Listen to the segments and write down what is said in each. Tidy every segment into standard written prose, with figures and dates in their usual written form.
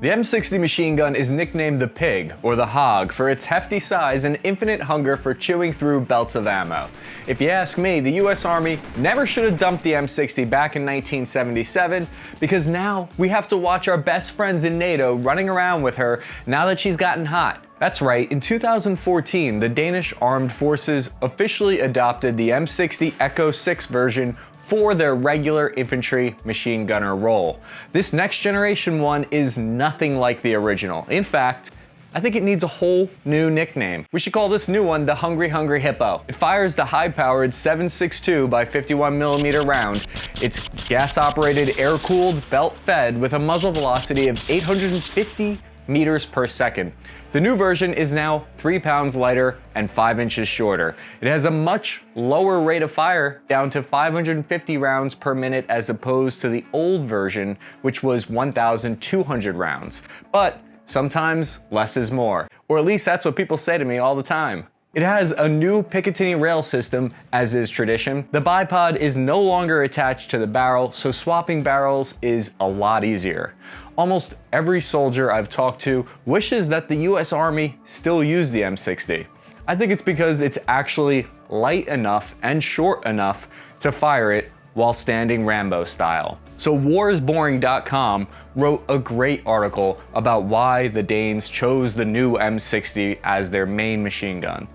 The M60 machine gun is nicknamed the Pig, or the Hog, for its hefty size and infinite hunger for chewing through belts of ammo. If you ask me, the US Army never should have dumped the M60 back in 1977, because now we have to watch our best friends in NATO running around with her now that she's gotten hot. That's right, in 2014, the Danish armed forces officially adopted the M60 E6 version for their regular infantry machine gunner role. This next generation one is nothing like the original. In fact, I think it needs a whole new nickname. We should call this new one the Hungry Hungry Hippo. It fires the high-powered 7.62 by 51mm round. It's gas-operated, air-cooled, belt-fed with a muzzle velocity of 850 meters per second. The new version is now 3 pounds lighter and 5 inches shorter. It has a much lower rate of fire, down to 550 rounds per minute as opposed to the old version, which was 1,200 rounds. But sometimes less is more, or at least that's what people say to me all the time. It has a new Picatinny rail system, as is tradition. The bipod is no longer attached to the barrel, so swapping barrels is a lot easier. Almost every soldier I've talked to wishes that the US Army still used the M60. I think it's because it's actually light enough and short enough to fire it while standing Rambo style. So warisboring.com wrote a great article about why the Danes chose the new M60 as their main machine gun.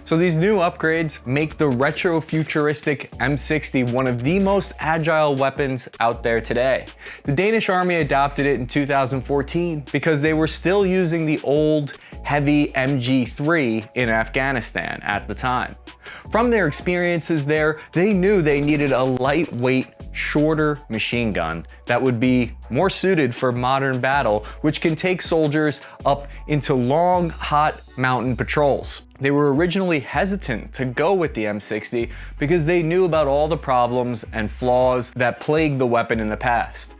So these new upgrades make the retro-futuristic M60 one of the most agile weapons out there today. The Danish army adopted it in 2014 because they were still using the old heavy MG3 in Afghanistan at the time. From their experiences there, they knew they needed a lightweight, shorter machine gun that would be more suited for modern battle, which can take soldiers up into long, hot mountain patrols. They were originally hesitant to go with the M60 because they knew about all the problems and flaws that plagued the weapon in the past.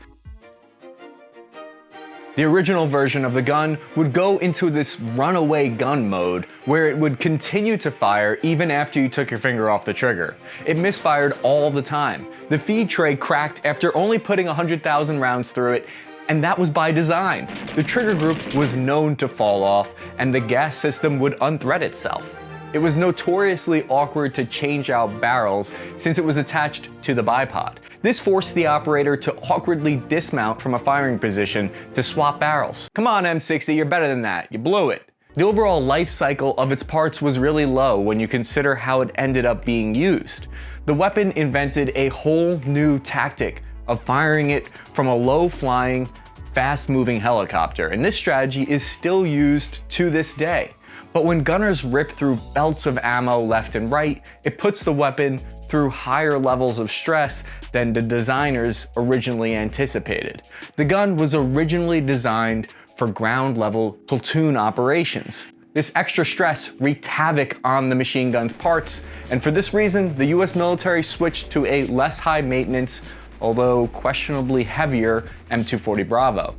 The original version of the gun would go into this runaway gun mode where it would continue to fire even after you took your finger off the trigger. It misfired all the time. The feed tray cracked after only putting 100,000 rounds through it, and that was by design. The trigger group was known to fall off, and the gas system would unthread itself. It was notoriously awkward to change out barrels since it was attached to the bipod. This forced the operator to awkwardly dismount from a firing position to swap barrels. Come on, M60, you're better than that. You blew it. The overall life cycle of its parts was really low when you consider how it ended up being used. The weapon invented a whole new tactic of firing it from a low-flying, fast-moving helicopter, and this strategy is still used to this day. But when gunners rip through belts of ammo left and right, it puts the weapon through higher levels of stress than the designers originally anticipated. The gun was originally designed for ground-level platoon operations. This extra stress wreaked havoc on the machine gun's parts, and for this reason, the US military switched to a less high-maintenance, although questionably heavier, M240 Bravo.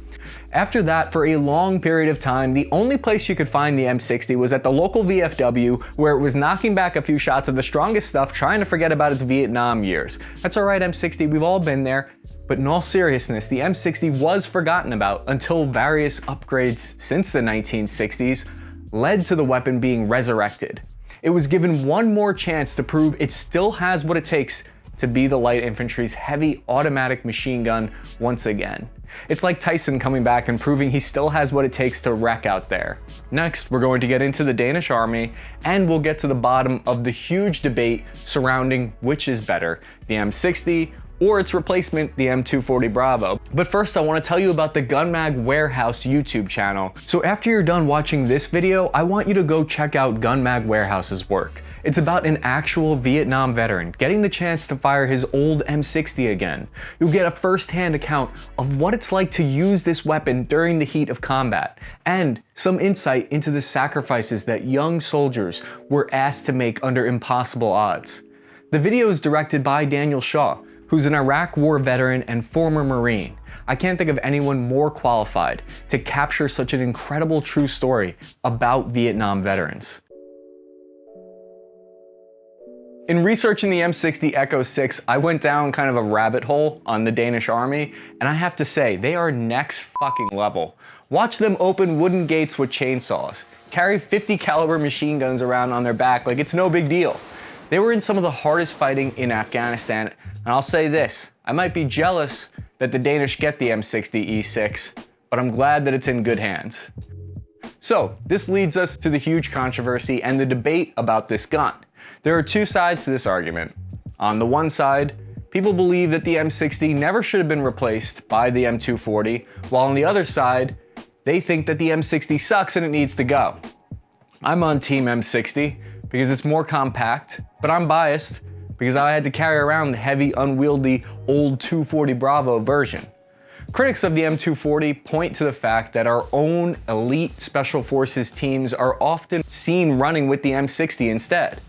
After that, for a long period of time, the only place you could find the M60 was at the local VFW, where it was knocking back a few shots of the strongest stuff, trying to forget about its Vietnam years. That's alright, M60, we've all been there. But in all seriousness, the M60 was forgotten about until various upgrades since the 1960s led to the weapon being resurrected. It was given one more chance to prove it still has what it takes to be the light infantry's heavy automatic machine gun once again. It's like Tyson coming back and proving he still has what it takes to wreck out there. Next, we're going to get into the Danish army, and we'll get to the bottom of the huge debate surrounding which is better, the M60 or its replacement, the M240 Bravo. But first, I want to tell you about the Gun Mag Warehouse YouTube channel. So after you're done watching this video, I want you to go check out Gun Mag Warehouse's work. It's about an actual Vietnam veteran getting the chance to fire his old M60 again. You'll get a first-hand account of what it's like to use this weapon during the heat of combat, and some insight into the sacrifices that young soldiers were asked to make under impossible odds. The video is directed by Daniel Shaw, who's an Iraq War veteran and former Marine. I can't think of anyone more qualified to capture such an incredible true story about Vietnam veterans. In researching the M60 E6, I went down kind of a rabbit hole on the Danish army, and I have to say, they are next fucking level. Watch them open wooden gates with chainsaws, carry 50 caliber machine guns around on their back like it's no big deal. They were in some of the hardest fighting in Afghanistan, and I'll say this, I might be jealous that the Danish get the M60 E6, but I'm glad that it's in good hands. So, this leads us to the huge controversy and the debate about this gun. There are two sides to this argument. On the one side, people believe that the M60 never should have been replaced by the M240, while on the other side, they think that the M60 sucks and it needs to go. I'm on team M60 because it's more compact, but I'm biased because I had to carry around the heavy, unwieldy, old 240 Bravo version. Critics of the M240 point to the fact that our own elite special forces teams are often seen running with the M60 instead.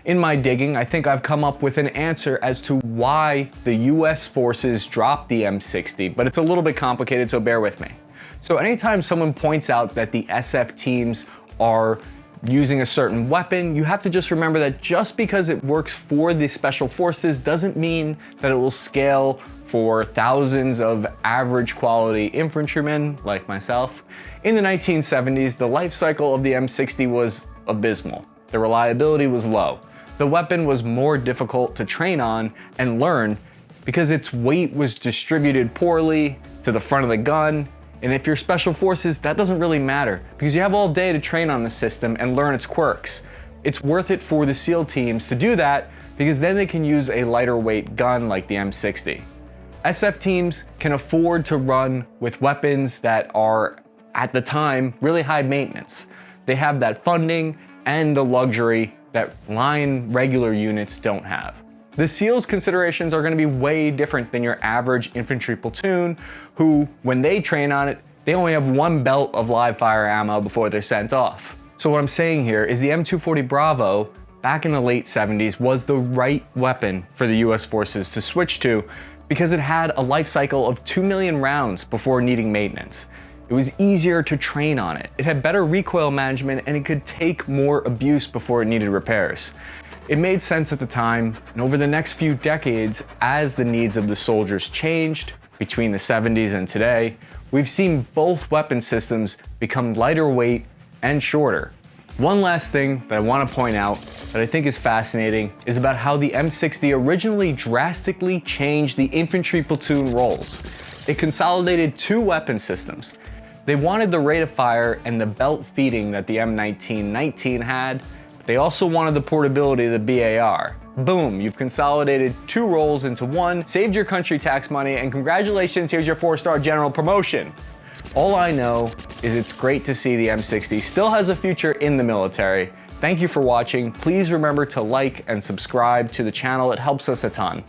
In my digging, I think I've come up with an answer as to why the US forces dropped the M60, but it's a little bit complicated, so bear with me. So anytime someone points out that the SF teams are using a certain weapon, you have to just remember that just because it works for the special forces doesn't mean that it will scale for thousands of average quality infantrymen like myself. In the 1970s, the life cycle of the M60 was abysmal. The reliability was low. The weapon was more difficult to train on and learn because its weight was distributed poorly to the front of the gun. And if you're special forces, that doesn't really matter because you have all day to train on the system and learn its quirks. It's worth it for the SEAL teams to do that because then they can use a lighter weight gun like the M60. SF teams can afford to run with weapons that are, at the time, really high maintenance. They have that funding and the luxury that line regular units don't have. The SEALs considerations are going to be way different than your average infantry platoon who, when they train on it, they only have one belt of live fire ammo before they're sent off. So what I'm saying here is the M240 Bravo back in the late 70s was the right weapon for the US forces to switch to because it had a life cycle of 2 million rounds before needing maintenance. It was easier to train on it. It had better recoil management and it could take more abuse before it needed repairs. It made sense at the time, and over the next few decades, as the needs of the soldiers changed between the 70s and today, we've seen both weapon systems become lighter weight and shorter. One last thing that I want to point out that I think is fascinating is about how the M60 originally drastically changed the infantry platoon roles. It consolidated two weapon systems. They wanted the rate of fire and the belt feeding that the M1919 had. They also wanted the portability of the BAR. Boom, you've consolidated two roles into one, saved your country tax money, and congratulations, here's your 4-star general promotion. All I know is it's great to see the M60 still has a future in the military. Thank you for watching. Please remember to like and subscribe to the channel. It helps us a ton.